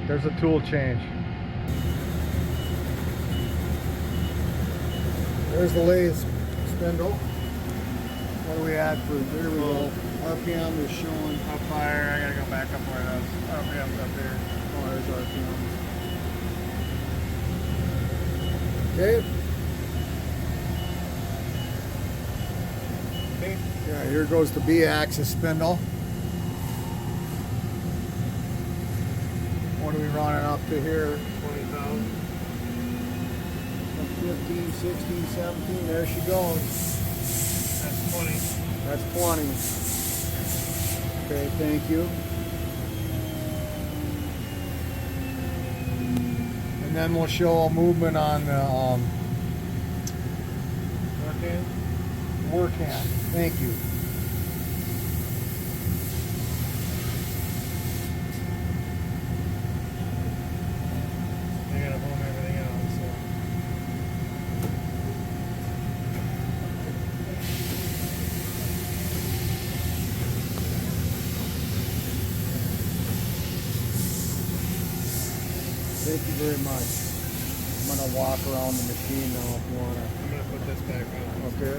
There's a tool change. There's the lathe spindle. What do we add for? There we go. RPM is showing Up higher, I gotta go back up where it is. RPM's up here. Oh, there's RPM. Okay. Yeah, here goes the B-axis spindle. What are we running up to here? 20,000. 15, 16, 17. There she goes. That's 20. That's 20. Okay, thank you. And then we'll show a movement on the work hand. Thank you. I gotta boom everything out, so. Thank you very much. I'm gonna walk around the machine now if you wanna. I'm gonna put this back on. Okay.